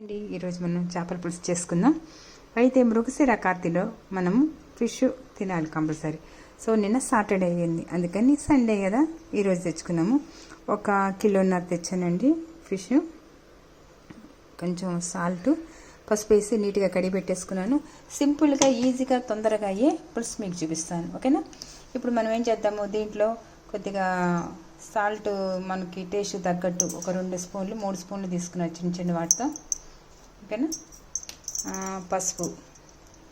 అండి ఈరోజు మనం చేపల పులుసు చేసుకుందాం. అయితే మృగశిర కార్తీలో మనం ఫిష్ తినాలి కంపల్సరీ. సో నిన్న సాటర్డే అయ్యింది, అందుకని సండే కదా ఈరోజు తెచ్చుకున్నాము. 1.5 కిలో తెచ్చానండి ఫిష్. కొంచెం సాల్ట్, పసుపు వేసి నీట్గా కడిగి పెట్టేసుకున్నాను. సింపుల్గా ఈజీగా తొందరగా అయ్యే పులుసు మీకు చూపిస్తాను, ఓకేనా. ఇప్పుడు మనం ఏం చేద్దాము, దీంట్లో కొద్దిగా సాల్ట్ మనకి టేస్ట్ తగ్గట్టు ఒక 2 స్పూన్లు 3 స్పూన్లు తీసుకున్నాను చిన్న చిన్న వాటితో, ఓకేనా. పసుపు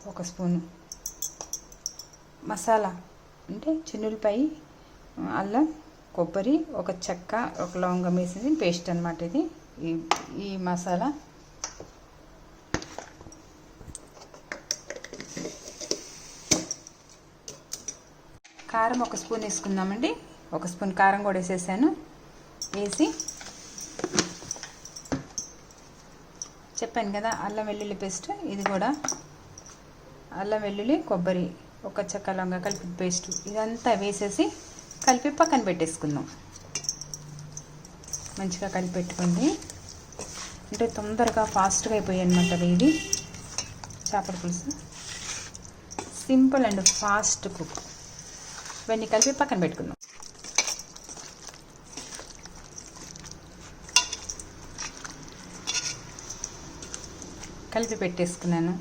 1 స్పూను, మసాలా అంటే చిన్నులపాయి, అల్లం, కొబ్బరి, ఒక చెక్క, ఒక లవంగం వేసింది పేస్ట్ అనమాట ఇది. ఈ మసాలా కారం 1 స్పూన్ వేసుకుందామండి. 1 స్పూన్ కారం కూడా వేసేసాను. వేసి చెప్పాను కదా అల్లం వెల్లుల్లి పేస్ట్, ఇది కూడా అల్లం వెల్లుల్లి కొబ్బరి, ఒక చెక్క లవంగ కలిపి పేస్ట్, ఇదంతా వేసేసి కలిపి పక్కన పెట్టేసుకుందాం. మంచిగా కలిపి పెట్టుకోండి, అంటే తొందరగా ఫాస్ట్గా అయిపోయాయి అనమాట. ఇది చేపల పులుసు సింపుల్ అండ్ ఫాస్ట్ కుక్. ఇవన్నీ కలిపి పక్కన పెట్టుకుందాం. కలిపి పెట్టేసుకున్నాను.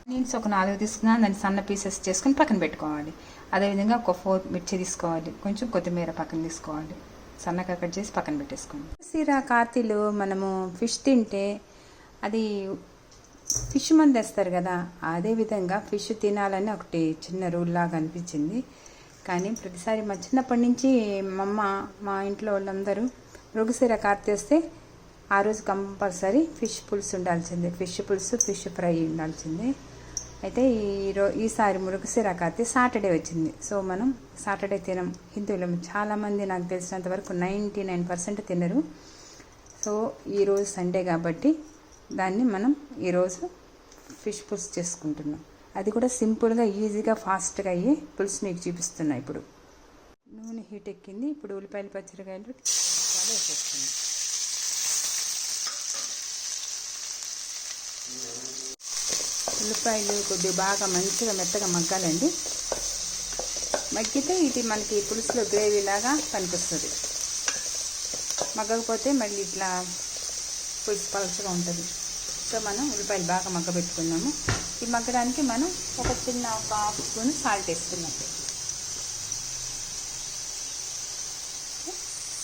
ఆనియన్స్ ఒక 4 తీసుకున్నాను, దాన్ని సన్న పీసెస్ చేసుకుని పక్కన పెట్టుకోవాలి. అదేవిధంగా ఒక 4 మిర్చి తీసుకోవాలి, కొంచెం కొత్తిమీర పక్కన తీసుకోవాలి, సన్నగా కట్ చేసి పక్కన పెట్టేసుకోండి. మృగశిర కార్తీలో మనము ఫిష్ తింటే అది ఫిష్ మందు వేస్తారు కదా, అదేవిధంగా ఫిష్ తినాలని ఒకటి చిన్న రూల్ లాగా అనిపించింది. కానీ ప్రతిసారి మా చిన్నప్పటి నుంచి మా ఇంట్లో వాళ్ళందరూ మృగశిర కార్తీ వస్తే ఆ రోజు కంపల్సరీ ఫిష్ పులుసు ఉండాల్సిందే, ఫిష్ పులుసు, ఫిష్ ఫ్రై ఉండాల్సిందే. అయితే ఈసారి మృగశిర కార్తీ సాటర్డే వచ్చింది. సో మనం సాటర్డే తినం. హిందువులు చాలామంది, నాకు తెలిసినంత వరకు 99% తినరు. సో ఈరోజు సండే కాబట్టి దాన్ని మనం ఈరోజు ఫిష్ పులుసు చేసుకుంటున్నాం. అది కూడా సింపుల్గా ఈజీగా ఫాస్ట్గా అయ్యి పులుసు మీకు చూపిస్తున్నా. ఇప్పుడు నూనె హీట్ ఎక్కింది. ఇప్పుడు ఉల్లిపాయలు, పచ్చిమిరకాయలు వేసేస్తున్నాం. ఉల్లిపాయలు కొద్దిగా బాగా మంచిగా మెత్తగా మగ్గాలండి. మగ్గితే ఇది మనకి పులుసులో గ్రేవీ లాగా పనికొస్తుంది. మగ్గకపోతే మళ్ళీ ఇట్లా పులుసు పలుచగా ఉంటుంది. సో మనం ఉల్లిపాయలు బాగా మగ్గబెట్టుకున్నాము. ఈ మగ్గడానికి మనం ఒక 1/2 స్పూన్ సాల్ట్ వేసుకున్నాం.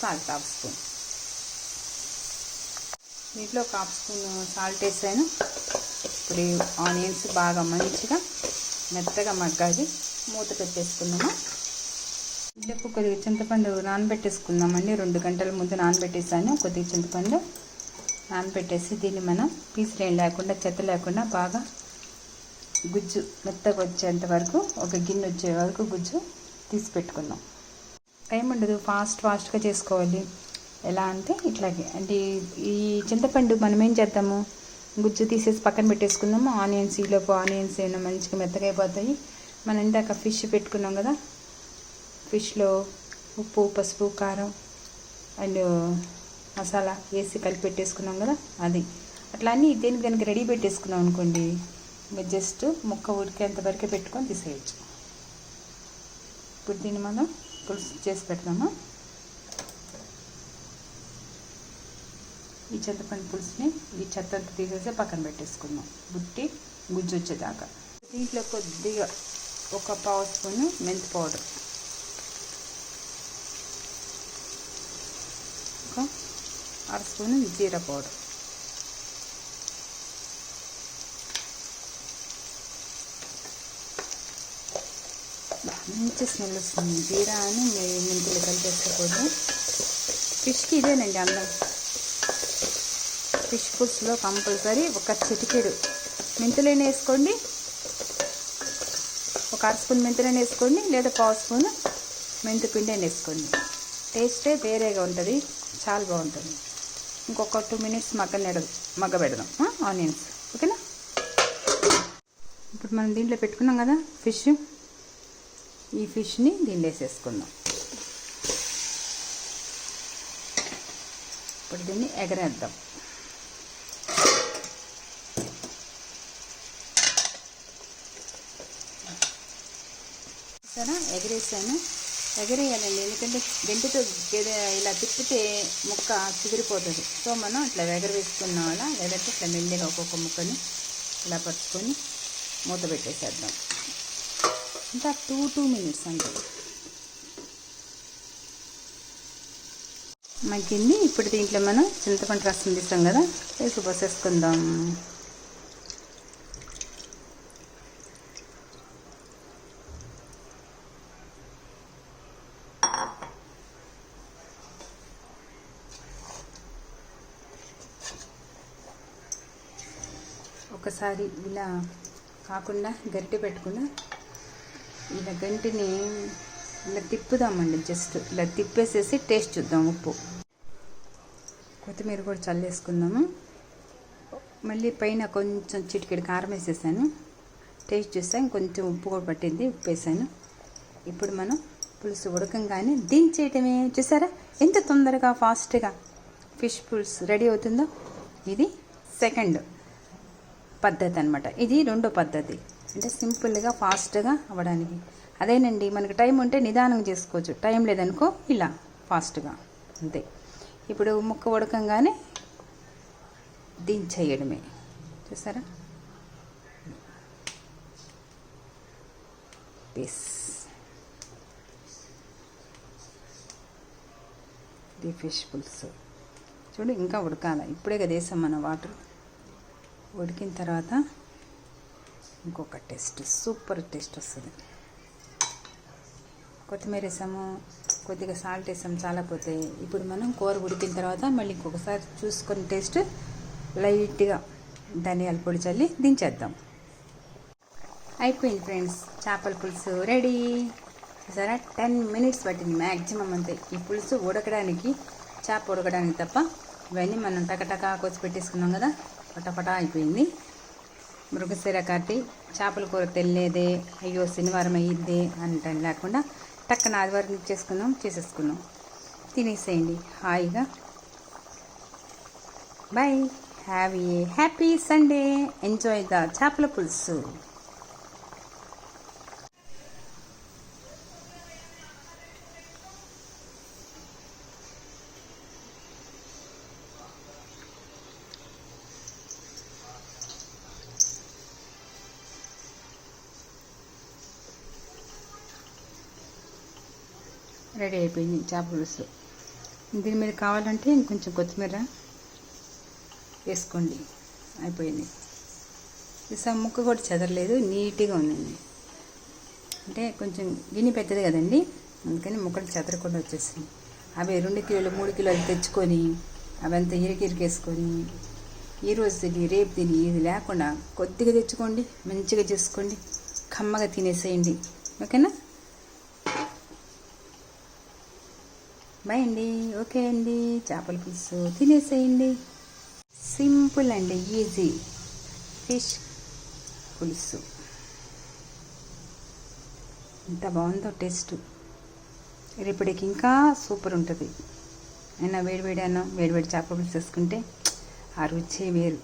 సాల్ట్ 1/2 స్పూన్, దీంట్లో 1/2 స్పూన్ సాల్ట్ వేసాను. ఇప్పుడు ఆనియన్స్ బాగా మంచిగా మెత్తగా మగ్గాలి. మూత పెట్టేసుకున్నాము. ఇందుకు కొద్దిగా చింతపండు నానబెట్టేసుకుందామండి. 2 గంటల ముందు నానబెట్టేసాను. కొద్దిగా చింతపండు నానబెట్టేసి దీన్ని మనం పీసులేం లేకుండా, చెత్త లేకుండా బాగా గుజ్జు మెత్తగా వచ్చేంత వరకు, ఒక గిన్నె వచ్చే వరకు గుజ్జు తీసి పెట్టుకుందాం. టైం ఉండదు, ఫాస్ట్గా చేసుకోవాలి. ఎలా అంటే ఇట్లాగే. అంటే ఈ చింతపండు మనం ఏం చేద్దాము, గుజ్జు తీసేసి పక్కన పెట్టేసుకుందాము. ఈలోపు ఆనియన్స్ ఏమైనా మంచిగా మెత్తగా అయిపోతాయి. మనం ఇందాక ఫిష్ పెట్టుకున్నాం కదా, ఫిష్లో ఉప్పు, పసుపు, కారం అండ్ మసాలా వేసి కలిపి పెట్టేసుకున్నాం కదా, అది అట్లా అన్నీ దేనికి కనుక రెడీ పెట్టేసుకున్నాం అనుకోండి, జస్ట్ ముక్క ఉడికేంత వరకే పెట్టుకొని తీసేయచ్చు. ఇప్పుడు దీన్ని మనం పులుసు చేసి పెడతాము. ఈ చింతపండు పులుసుని ఈ చెత్తంతా తీసేసి పక్కన పెట్టేసుకుందాం, గుజ్జు వచ్చేదాకా. దీంట్లో కొద్దిగా ఒక 1/2 స్పూన్ మెంతి పౌడర్, ఒక 1/2 స్పూన్ జీరా పౌడర్, మంచి స్మెల్ వస్తుంది. జీరా అని మెంతులు కలిపేసుకోకూడదు. ఫిష్కి ఇదేనండి అందం. ఫిష్ పులుసులో కంపల్సరీ ఒక చిటికెడు మెంతులైనా వేసుకోండి, ఒక 1/2 స్పూన్ మెంతులైనా వేసుకోండి, లేదా 1/2 స్పూన్ మెంతు పిండి అయినా వేసుకోండి. టేస్టే వేరేగా ఉంటుంది, చాలా బాగుంటుంది. ఇంకొక 2 మినిట్స్ మగ్గబెడదాం ఆనియన్స్, ఓకేనా. ఇప్పుడు మనం దీంట్లో పెట్టుకున్నాం కదా ఫిష్, ఈ ఫిష్ని దీంట్లో వేసేసుకుందాం. ఇప్పుడు దీన్ని ఎగరేద్దాం. సరే ఎగరేసాను. ఎగరేయాలండి, ఎందుకంటే గంటితో ఇలా తిప్పితే ముక్క చిదిరిపోతుంది. సో మనం ఇట్లా ఎగరవేసుకున్న వల్ల, లేదంటే ఇట్లా మెల్లిగా ఒక్కొక్క ముక్కని ఇలా పట్టుకొని మూత పెట్టేసేద్దాం. ఇంకా 2 minutes అంతే మగ్గింది. ఇప్పుడు దీంట్లో మనం చింతపండు రసం తీస్తాం కదా, వేసి పోసేసుకుందాం. ఒకసారి ఇలా కాకుండా గరిటె పెట్టకుండా ఇలా గంటిని ఇలా తిప్పుదామండి. జస్ట్ ఇలా తిప్పేసేసి టేస్ట్ చూద్దాం. ఉప్పు, కొత్తిమీర కూడా చల్లేసుకుందాము. మళ్ళీ పైన కొంచెం చిటికెడు కారం వేసేసాను. టేస్ట్ చూసాను, కొంచెం ఉప్పు కూడా పట్టింది, ఉప్పు వేసాను. ఇప్పుడు మనం పులుసు ఉడకంగానే దించేయటమే. చూసారా ఎంత తొందరగా ఫాస్ట్గా ఫిష్ పులుసు రెడీ అవుతుందో. ఇది సెకండ్ పద్ధతి అనమాట. ఇది రెండో పద్ధతి, అంటే సింపుల్గా ఫాస్ట్గా అవ్వడానికి. అదేనండి, మనకి టైం ఉంటే నిదానంగా చేసుకోవచ్చు, టైం లేదనుకో ఇలా ఫాస్ట్గా అంతే. ఇప్పుడు ముక్క ఉడకంగానే దించేయడమే. చూసారా పీస్. ఇది ఫిష్ పులుసు. చూడు ఇంకా ఉడకాలి, ఇప్పుడే కదా వేసాం మన వాటర్. ఉడికిన తర్వాత ఇంకొక టేస్ట్, సూపర్ టేస్ట్ వస్తుంది. కొత్తిమీర వేసాము, కొద్దిగా సాల్ట్ వేసాము, చాలా పోతే. ఇప్పుడు మనం కూర ఉడికిన తర్వాత మళ్ళీ ఇంకొకసారి చూసుకొని టేస్ట్ లైట్గా ధనియాల పొడి చల్లి దించేద్దాం. అయిపోయింది ఫ్రెండ్స్, చేపల పులుసు రెడీ. సరే 10 minutes పట్టింది మ్యాక్సిమం అంతే ఈ పులుసు ఉడకడానికి, చేప ఉడకడానికి తప్ప. ఇవన్నీ మనం టకటకా కోసి పెట్టేసుకున్నాం కదా, పటపటా అయిపోయింది. మృగశిర కట్టి చేపల కూర తెల్లేదే, అయ్యో శనివారం అయ్యిద్దే అంటే లేకుండా టక్కన ఆదివారం చేసేసుకున్నాం. తినేసేయండి హాయిగా. Bye, have a happy Sunday, enjoy the చేపల పులుసు. రెడీ అయిపోయింది చేప పులుసు. దీని మీద కావాలంటే ఇంకొంచెం కొత్తిమీర వేసుకోండి. అయిపోయింది. ఈసారి ముక్క కూడా చెదరలేదు, నీట్గా ఉందండి. అంటే కొంచెం గిన్నె పెద్దది కదండి, అందుకని ముక్కలు చెదరకుండా వచ్చేసింది. అవి 2 కిలోలు 3 కిలోలు తెచ్చుకొని అవంతా ఇరికేసుకొని ఈరోజు తిని రేపు తిని ఇది లేకుండా కొద్దిగా తెచ్చుకోండి, మంచిగా చేసుకోండి, కమ్మగా తినేసేయండి. ఓకేనా? బాయ్ అండి. ఓకే అండి, చేపల పులుసు తినేసేయండి. సింపుల్ అండి, ఈజీ ఫిష్ పులుసు. ఎంత బాగుందో టేస్ట్. రేపటికి ఇంకా సూపర్ ఉంటుంది. అయినా వేడివేడి అన్నం, వేడివేడి చేపల పులుసు వేసుకుంటే ఆ రుచి వేరు.